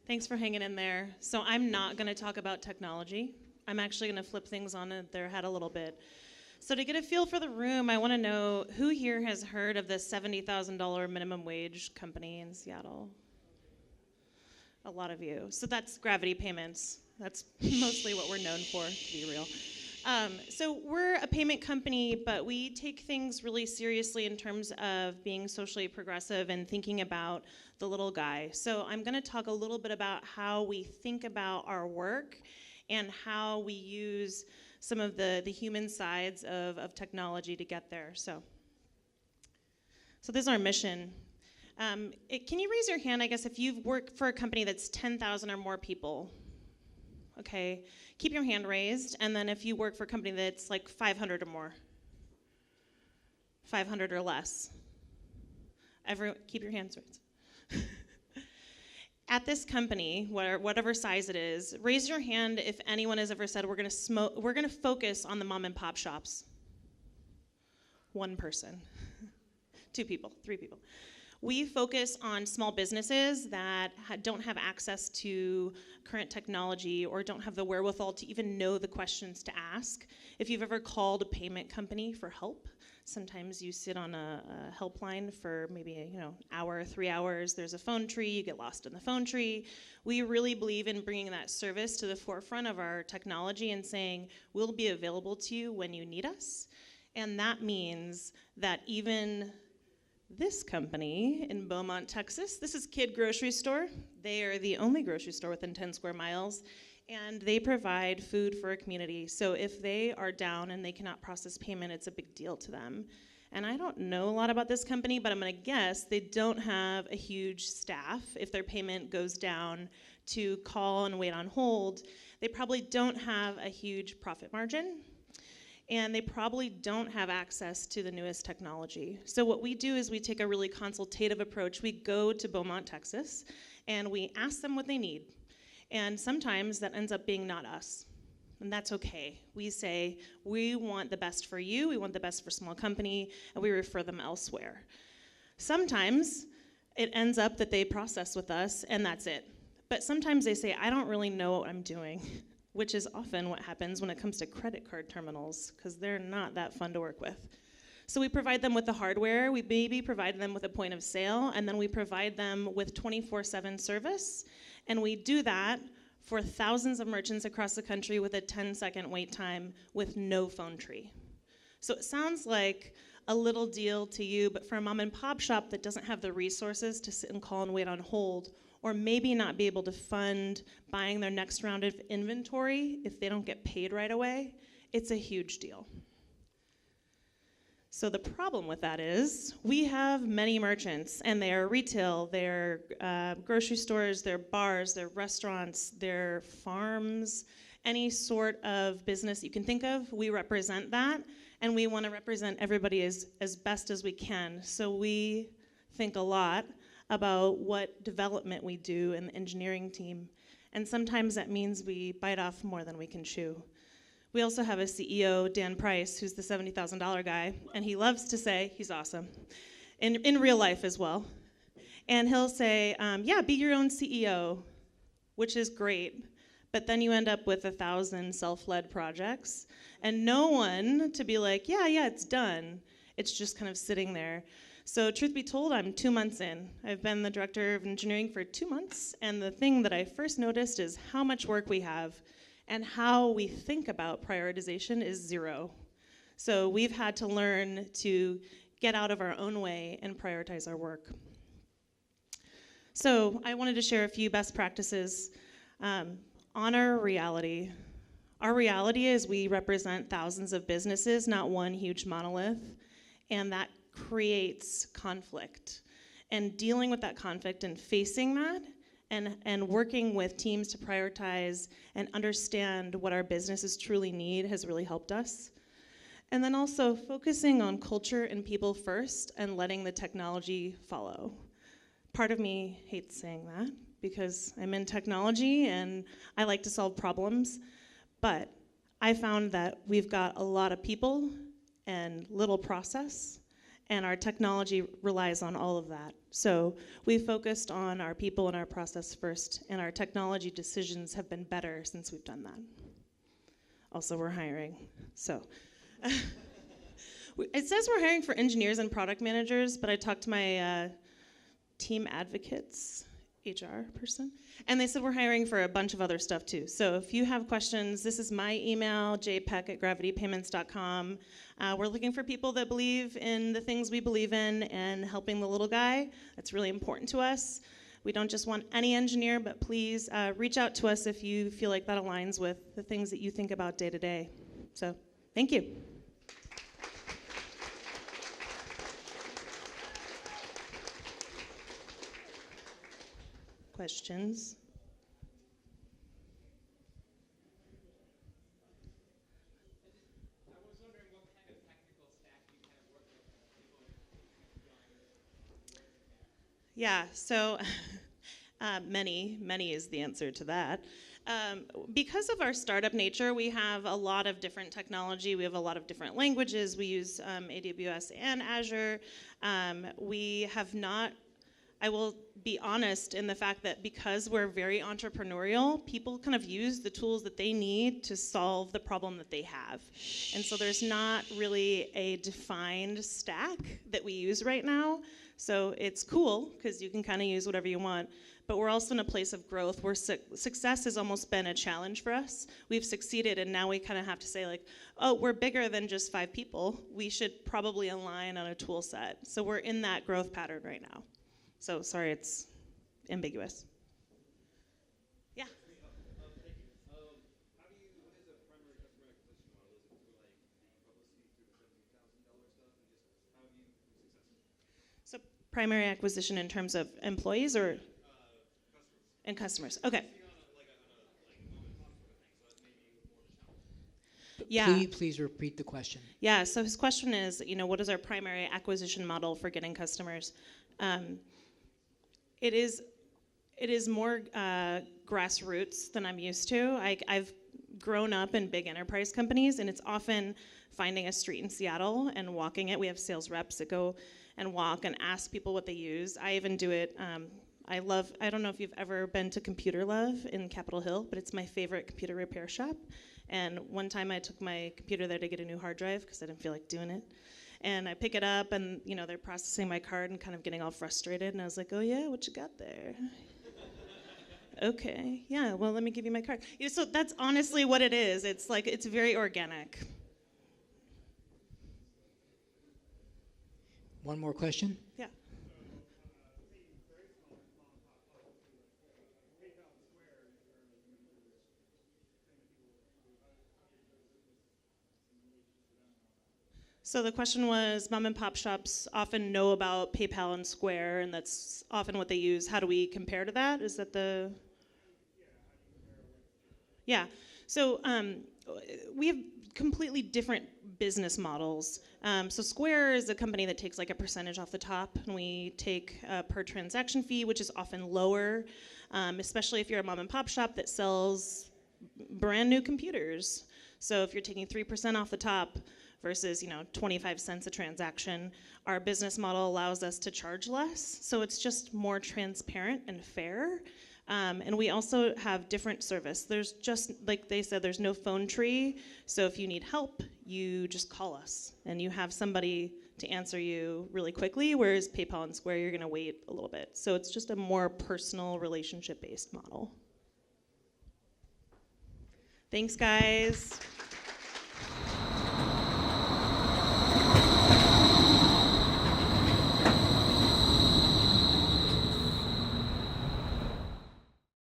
Thanks for hanging in there. So I'm not going to talk about technology. I'm actually going to flip things on their head a little bit. So to get a feel for the room, I want to know who here has heard of the $70,000 minimum wage company in Seattle? A lot of you. So that's Gravity Payments. That's mostly what we're known for, to be real. So we're a payment company, but we take things really seriously in terms of being socially progressive and thinking about the little guy. So I'm going to talk a little bit about how we think about our work and how we use some of the human sides of technology to get there. So this is our mission. Can you raise your hand, I guess, if you've worked for a company that's 10,000 or more people? Okay, keep your hand raised, and then if you work for a company that's like 500 or more, 500 or less, everyone, keep your hands raised. At this company, whatever size it is, raise your hand if anyone has ever said we're going to focus on the mom and pop shops. One person, 2 people, 3 people. We focus on small businesses that don't have access to current technology or don't have the wherewithal to even know the questions to ask. If you've ever called a payment company for help, sometimes you sit on a helpline for maybe an hour, 3 hours. There's a phone tree. You get lost in the phone tree. We really believe in bringing that service to the forefront of our technology and saying, we'll be available to you when you need us. And that means that even this company in Beaumont, Texas, this is Kid Grocery Store. They are the only grocery store within 10 square miles, and they provide food for a community. So if they are down and they cannot process payment, it's a big deal to them. And I don't know a lot about this company, but I'm going to guess they don't have a huge staff if their payment goes down to call and wait on hold. They probably don't have a huge profit margin. And they probably don't have access to the newest technology. So what we do is we take a really consultative approach. We go to Beaumont, Texas, and we ask them what they need. And sometimes that ends up being not us. And that's okay. We say, we want the best for you, we want the best for small company, and we refer them elsewhere. Sometimes it ends up that they process with us, and that's it. But sometimes they say, I don't really know what I'm doing. Which is often what happens when it comes to credit card terminals, because they're not that fun to work with. So we provide them with the hardware, we maybe provide them with a point of sale, and then we provide them with 24/7 service. And we do that for thousands of merchants across the country with a 10-second wait time with no phone tree. So it sounds like a little deal to you, but for a mom and pop shop that doesn't have the resources to sit and call and wait on hold, or maybe not be able to fund buying their next round of inventory if they don't get paid right away, it's a huge deal. So the problem with that is we have many merchants, and they are retail, they're grocery stores, they're bars, they're restaurants, they're farms, any sort of business you can think of, we represent that, and we want to represent everybody as best as we can. So we think a lot about what development we do in the engineering team. And sometimes that means we bite off more than we can chew. We also have a CEO, Dan Price, who's the $70,000 guy, and he loves to say he's awesome, in real life as well. And he'll say, yeah, be your own CEO, which is great, but then you end up with 1,000 self-led projects, and no one to be like, yeah, it's done. It's just kind of sitting there. So truth be told, I'm 2 months in. I've been the director of engineering for 2 months, and the thing that I first noticed is how much work we have, and how we think about prioritization is 0. So we've had to learn to get out of our own way and prioritize our work. So I wanted to share a few best practices on our reality. Our reality is we represent thousands of businesses, not one huge monolith, and that creates conflict. And dealing with that conflict and facing that and working with teams to prioritize and understand what our businesses truly need has really helped us. And then also focusing on culture and people first and letting the technology follow. Part of me hates saying that because I'm in technology and I like to solve problems, but I found that we've got a lot of people and little process, and our technology relies on all of that. So we focused on our people and our process first, and our technology decisions have been better since we've done that. Also, we're hiring. So it says we're hiring for engineers and product managers, but I talked to my team advocates, HR person, and they said we're hiring for a bunch of other stuff too. So if you have questions, this is my email, jpeck@gravitypayments.com. We're looking for people that believe in the things we believe in and helping the little guy. That's really important to us. We don't just want any engineer, but please reach out to us if you feel like that aligns with the things that you think about day to day. So thank you. Questions? I was wondering what kind of technical stack you kind of work with. Yeah, so many is the answer to that. Because of our startup nature, we have a lot of different technology. We have a lot of different languages. We use AWS and Azure. We have not, I will be honest in the fact that because we're very entrepreneurial, people kind of use the tools that they need to solve the problem that they have. And so there's not really a defined stack that we use right now. So it's cool because you can kind of use whatever you want. But we're also in a place of growth where success has almost been a challenge for us. We've succeeded, and now we kind of have to say, like, oh, we're bigger than just 5 people. We should probably align on a tool set. So we're in that growth pattern right now. So sorry, it's ambiguous. Yeah. Thank you. What is a primary customer acquisition model? Is it through like the publicity through the $17,000 stuff, and just how have you been successful? So primary acquisition in terms of employees or Customers. and customers. Okay. Yeah. Please repeat the question. Yeah. So his question is, what is our primary acquisition model for getting customers? It is more grassroots than I'm used to. I've grown up in big enterprise companies, and it's often finding a street in Seattle and walking it. We have sales reps that go and walk and ask people what they use. I even do it. I don't know if you've ever been to Computer Love in Capitol Hill, but it's my favorite computer repair shop. And one time I took my computer there to get a new hard drive because I didn't feel like doing it. And I pick it up, and they're processing my card and kind of getting all frustrated. And I was like, "Oh yeah, what you got there?" Okay, yeah. Well, let me give you my card. So that's honestly what it is. It's like it's very organic. One more question. Yeah. So the question was, mom and pop shops often know about PayPal and Square, and that's often what they use. How do we compare to that? Is that the... Yeah. So we have completely different business models. So Square is a company that takes like a percentage off the top, and we take a per transaction fee, which is often lower, especially if you're a mom and pop shop that sells brand new computers. So if you're taking 3% off the top, versus 25 cents a transaction, our business model allows us to charge less, so it's just more transparent and fair. And we also have different service. There's just, like they said, there's no phone tree, so if you need help, you just call us, and you have somebody to answer you really quickly, whereas PayPal and Square, you're going to wait a little bit. So it's just a more personal, relationship-based model. Thanks, guys.